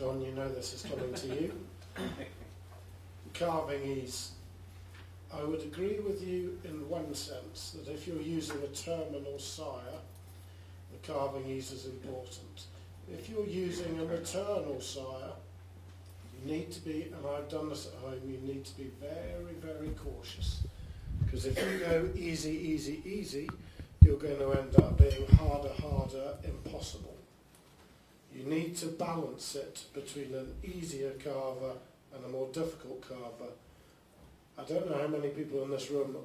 John, you know this is coming to you. Carving ease. I would agree with you in one sense, that if you're using a terminal sire, the carving ease is important. If you're using a maternal sire, you need to be, and I've done this at home, you need to be very, very cautious. Because if you go easy, easy, easy, you're going to end up being harder, harder, impossible. You need to balance it between an easier carver and a more difficult carver. I don't know how many people in this room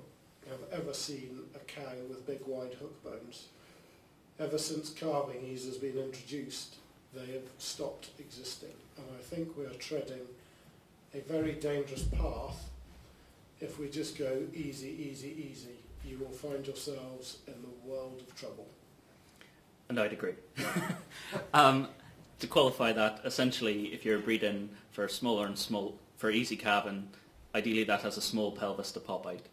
have ever seen a cow with big wide hook bones. Ever since carving ease has been introduced, they have stopped existing. And I think we are treading a very dangerous path. If we just go easy, easy, easy, you will find yourselves in the world of trouble. And I'd agree. To qualify that, essentially, if you're breeding for smaller and for easy calving, ideally that has a small pelvis to pop out.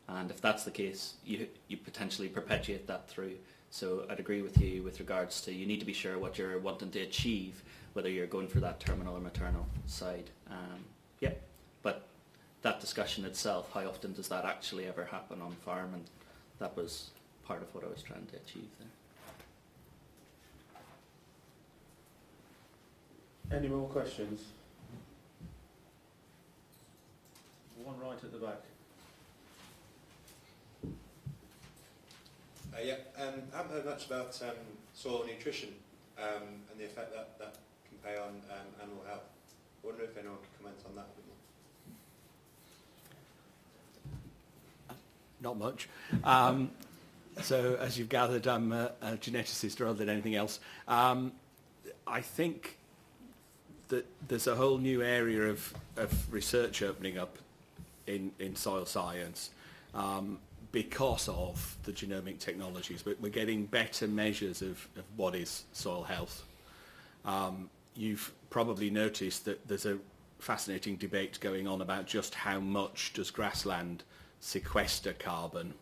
And if that's the case, you potentially perpetuate that through. So I'd agree with you with regards to you need to be sure what you're wanting to achieve, whether you're going for that terminal or maternal side. But that discussion itself, how often does that actually ever happen on farm? And that was part of what I was trying to achieve there. Any more questions? One right at the back. I haven't heard much about soil nutrition and the effect that can play on animal health. I wonder if anyone could comment on that a bit more. Not much. So as you've gathered, I'm a geneticist rather than anything else. I think that there's a whole new area of research opening up in soil science because of the genomic technologies. But we're getting better measures of what is soil health. You've probably noticed that there's a fascinating debate going on about just how much does grassland sequester carbon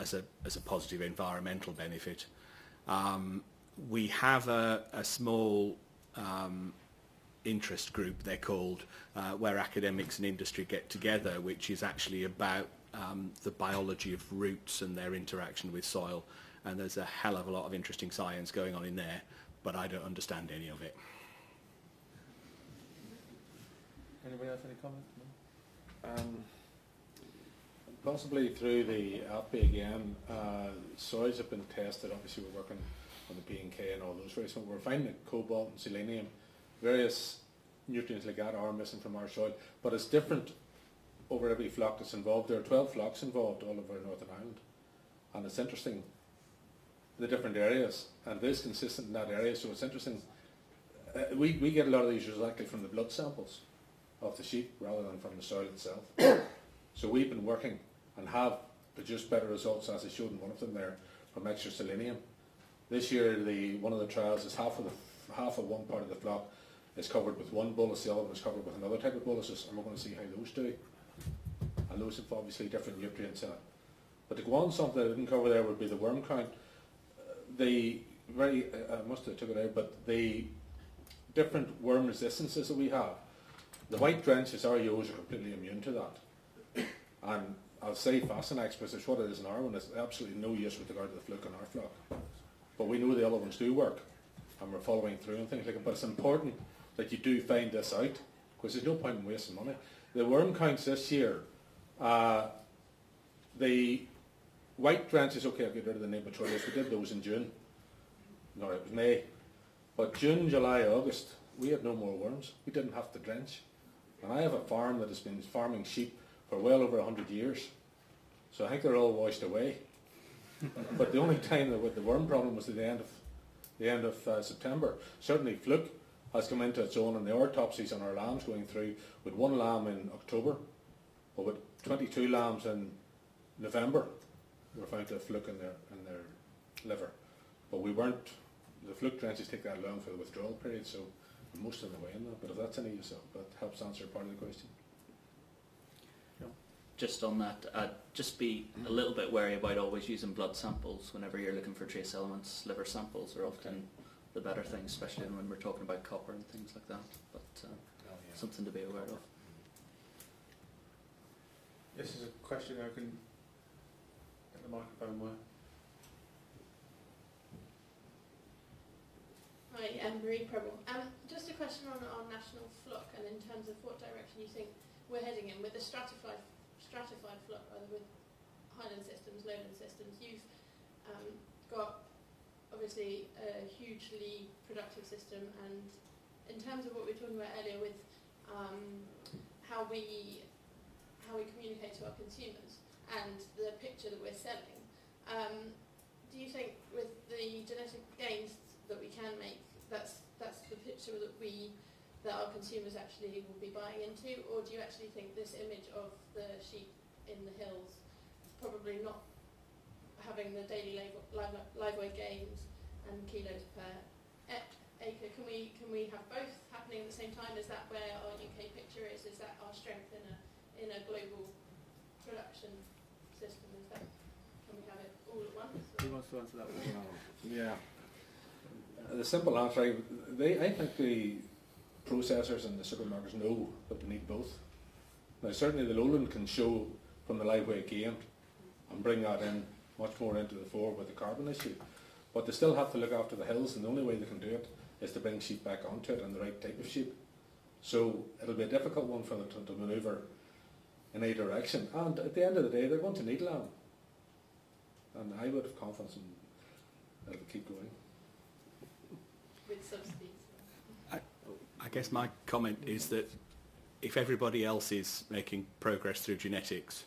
as a positive environmental benefit. We have a small interest group, they're called, where academics and industry get together, which is actually about the biology of roots and their interaction with soil. And there's a hell of a lot of interesting science going on in there, but I don't understand any of it. Anybody else any comment? Possibly through the API again, soils have been tested. Obviously we're working on the P&K and all those various ones. We're finding that cobalt and selenium, various nutrients like that are missing from our soil, but it's different over every flock that's involved. There are 12 flocks involved all over Northern Ireland, and it's interesting the different areas, and it is consistent in that area, so it's interesting. We get a lot of these results actually from the blood samples of the sheep rather than from the soil itself. So we've been working and have produced better results, as I showed in one of them there, from extra selenium. This year, one of the trials is half of one part of the flock is covered with one bolus, the other one is covered with another type of boluses, and we're going to see how those do. And those have obviously different nutrients in it. But to go on, something that I didn't cover there would be the worm count. I must have took it out, but the different worm resistances that we have, the white drenches, REOs are completely immune to that. And I'll say Fascinax, because it's what it is in our one, there's absolutely no use with regard to the fluke in our flock. But we know the other ones do work, and we're following through and things like that. But it's important that you do find this out, because there's no point in wasting money. The worm counts this year, the white drenches, okay, I'll get rid of the name Petroleus, we did those in June. No, it was May. But June, July, August, we had no more worms. We didn't have to drench. And I have a farm that has been farming sheep for well over 100 years. So I think they're all washed away. But the only time that the worm problem was at the end of September. Certainly fluke has come into its own, and the autopsies on our lambs going through, with one lamb in October, but with 22 lambs in November, we were found to have fluke in their liver. But the fluke drenches take that long for the withdrawal period, so most of the way in that. But if that's any use, that helps answer part of the question. Just on that, just be a little bit wary about always using blood samples whenever you're looking for trace elements. Liver samples are often the better thing, especially when we're talking about copper and things like that. But something to be aware of. This is a question I can get the microphone where. Hi, Marie Preble. Just a question on national flock, and in terms of what direction you think we're heading in with the stratified flock, rather with highland systems, lowland systems. You've got obviously a hugely productive system, and in terms of what we were talking about earlier with how we communicate to our consumers and the picture that we're selling, do you think with the genetic gains that we can make, that's the picture that our consumers actually will be buying into, or do you actually think this image of the sheep in the hills probably not having the daily live weight gains and kilos per acre? Can we have both happening at the same time? Is that where our UK picture is? Is that our strength in a global production system? Is that, can we have it all at once? Who wants to answer that one? Yeah. The simple answer, I think the processors and the supermarkets know that we need both. Now certainly the lowland can show from the live weight gain and bring that in much more into the fore with the carbon issue. But they still have to look after the hills, and the only way they can do it is to bring sheep back onto it and the right type of sheep. So it'll be a difficult one for them to manoeuvre in a direction. And at the end of the day, they're going to need lamb. And I would have confidence in it'll keep going. With subsidies? I guess my comment is that if everybody else is making progress through genetics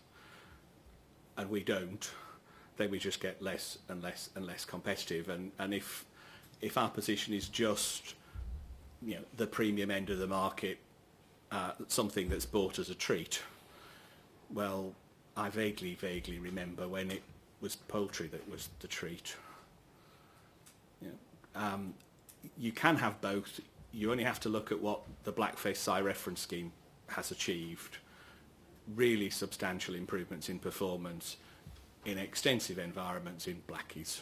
and we don't, then we just get less and less and less competitive. And if our position is just, you know, the premium end of the market, something that's bought as a treat, well, I vaguely remember when it was poultry that was the treat. You know, you can have both. You only have to look at what the Blackface Sire reference scheme has achieved. Really substantial improvements in performance in extensive environments in blackies.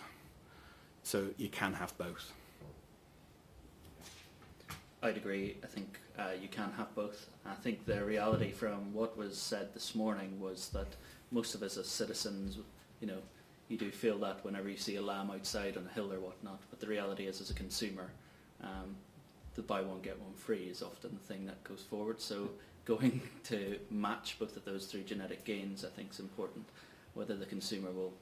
So you can have both. I'd agree. I think you can have both. I think the reality from what was said this morning was that most of us as citizens, you know, you do feel that whenever you see a lamb outside on a hill or whatnot, but the reality is as a consumer, the buy one get one free is often the thing that goes forward. So going to match both of those through genetic gains I think is important. Whether the consumer will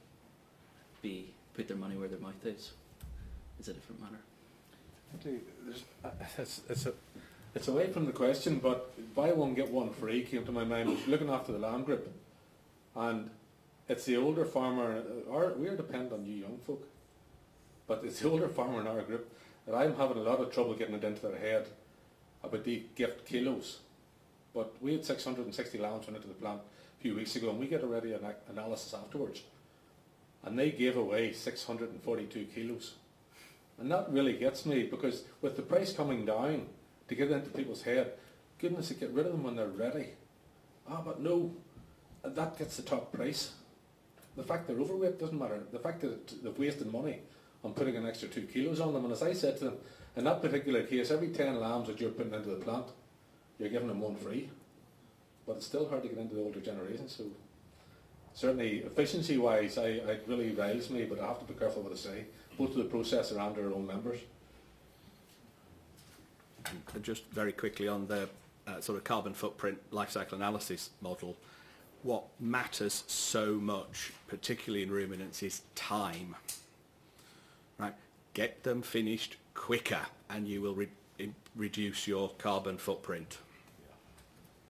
put their money where their mouth is a different matter. It's away from the question, but buy one get one free came to my mind. I was looking after the lamb group, and it's the older farmer. We are dependent on you young folk, but it's the older farmer in our group that I'm having a lot of trouble getting it into their head about the gift kilos. But we had 660 lambs went into the plant a few weeks ago, and we get already an analysis afterwards, and they gave away 642 kilos. And that really gets me, because with the price coming down to get into people's head, goodness, to get rid of them when they're ready. But no, that gets the top price. The fact they're overweight doesn't matter. The fact that they've wasted money on putting an extra 2 kilos on them. And as I said to them, in that particular case, every 10 lambs that you're putting into the plant, you're giving them one free. But it's still hard to get into the older generation. So certainly efficiency-wise, it really riles me, but I have to be careful what I say, both to the processor and our own members. And just very quickly on the sort of carbon footprint life cycle analysis model, what matters so much, particularly in ruminants, is time. Right? Get them finished quicker and you will reduce your carbon footprint.